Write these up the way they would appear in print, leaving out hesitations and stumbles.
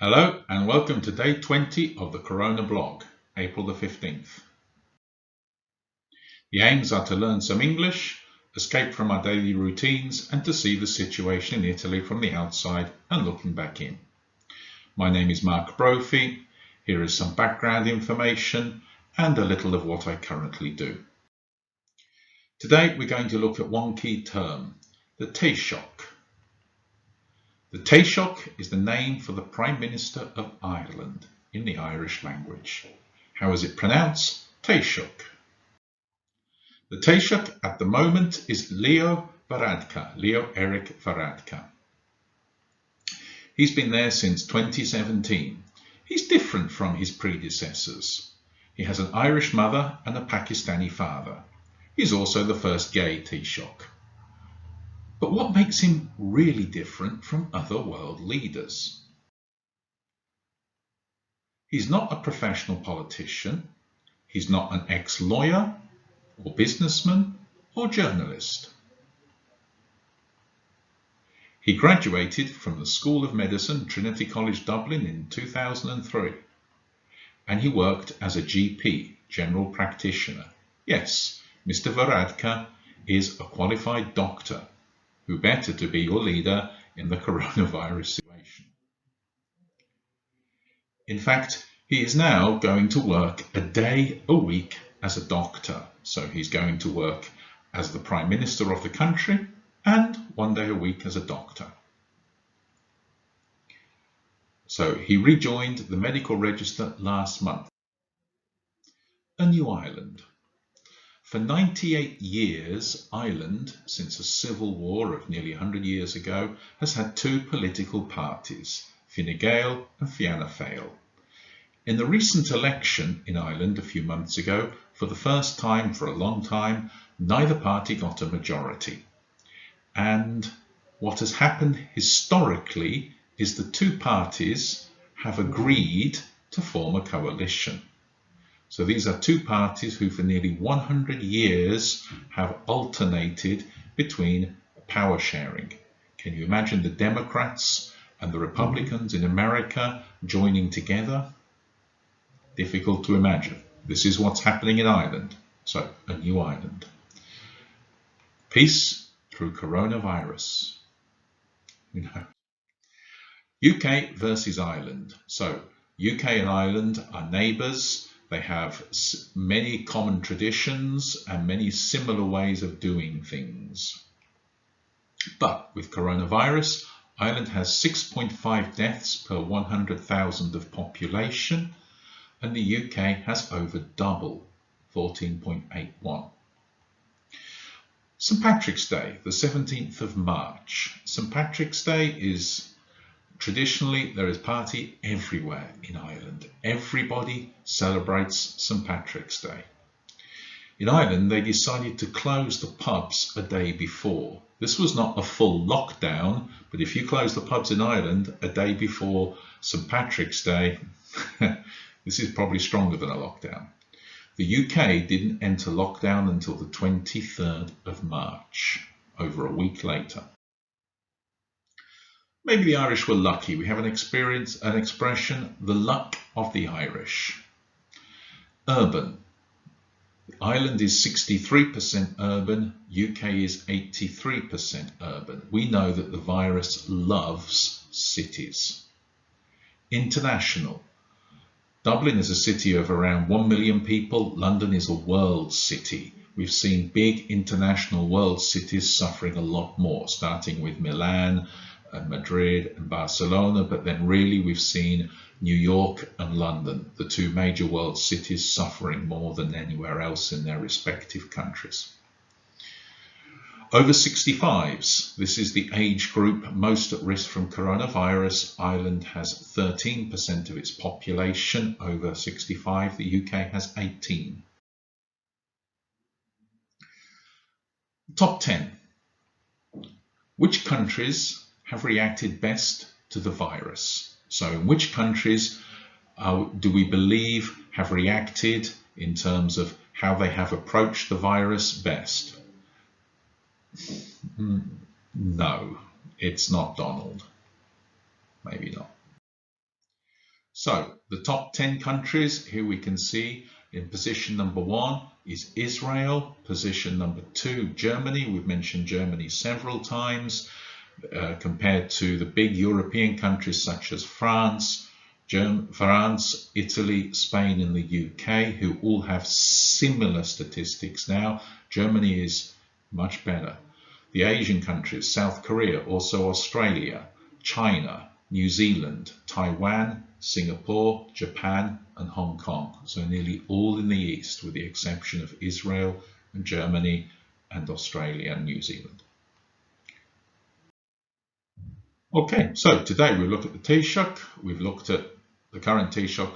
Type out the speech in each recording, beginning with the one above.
Hello and welcome to day 20 of the CoronaBLOG, April the 15th. The aims are to learn some English, escape from our daily routines and to see the situation in Italy from the outside and looking back in. My name is Brophy. Here is some background information and a little of what I currently do. Today we're going to look at one key term, the Taoiseach. The Taoiseach is the name for the Prime Minister of Ireland in the Irish language. How is it pronounced? Taoiseach. The Taoiseach at the moment is Leo Eric Varadkar. He's been there since 2017. He's different from his predecessors. He has an Irish mother and a Pakistani father. He's also the first gay Taoiseach. But what makes him really different from other world leaders? He's not a professional politician. He's not an ex-lawyer or businessman or journalist. He graduated from the School of Medicine, Trinity College Dublin in 2003, and he worked as a GP, general practitioner. Yes, Mr. Varadkar is a qualified doctor. Who better to be your leader in the coronavirus situation? In fact, he is now going to work a day a week as a doctor. So he's going to work as the Prime Minister of the country and one day a week as a doctor. So he rejoined the medical register last month. A new island. For 98 years, Ireland, since a civil war of nearly 100 years ago, has had two political parties, Fine Gael and Fianna Fáil. In the recent election in Ireland a few months ago, for the first time for a long time, neither party got a majority. And what has happened historically is the two parties have agreed to form a coalition. So these are two parties who for nearly 100 years have alternated between power sharing. Can you imagine the Democrats and the Republicans in America joining together? Difficult to imagine. This is what's happening in Ireland. So a new island. Peace through coronavirus. UK versus Ireland. So UK and Ireland are neighbours. They have many common traditions and many similar ways of doing things. But with coronavirus, Ireland has 6.5 deaths per 100,000 of population, and the UK has over double, 14.81. St. Patrick's Day, the 17th of March. St. Patrick's Day is traditionally, there is party everywhere in Ireland. Everybody celebrates St. Patrick's Day. In Ireland, they decided to close the pubs a day before. This was not a full lockdown, but if you close the pubs in Ireland a day before St. Patrick's Day, this is probably stronger than a lockdown. The UK didn't enter lockdown until the 23rd of March, over a week later. Maybe the Irish were lucky. We have an expression, the luck of the Irish. Urban. Ireland is 63% urban, UK is 83% urban. We know that the virus loves cities. International. Dublin is a city of around 1 million people. London is a world city. We've seen big international world cities suffering a lot more, starting with Milan, and Madrid and Barcelona, but then really we've seen New York and London, the two major world cities, suffering more than anywhere else in their respective countries. Over 65s, this is the age group most at risk from coronavirus. Ireland has 13% of its population over 65, the UK has 18. Top 10. Which countries have reacted best to the virus? So in which countries do we believe have reacted in terms of how they have approached the virus best? No, it's not Donald. Maybe not. So the top 10 countries, here we can see in position number 1 is Israel, position number 2 Germany. We've mentioned Germany several times, compared to the big European countries such as France, Italy, Spain and the UK, who all have similar statistics now. Germany is much better. The Asian countries, South Korea, also Australia, China, New Zealand, Taiwan, Singapore, Japan and Hong Kong. So nearly all in the East, with the exception of Israel and Germany and Australia and New Zealand. Okay, so today we look at the Taoiseach. We've looked at the current Taoiseach,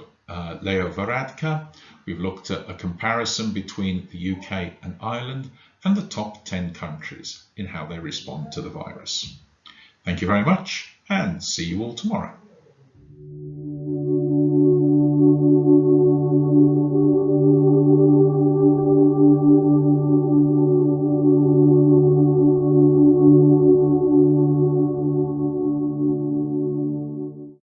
Leo Varadkar. We've looked at a comparison between the UK and Ireland and the top 10 countries in how they respond to the virus. Thank you very much and see you all tomorrow.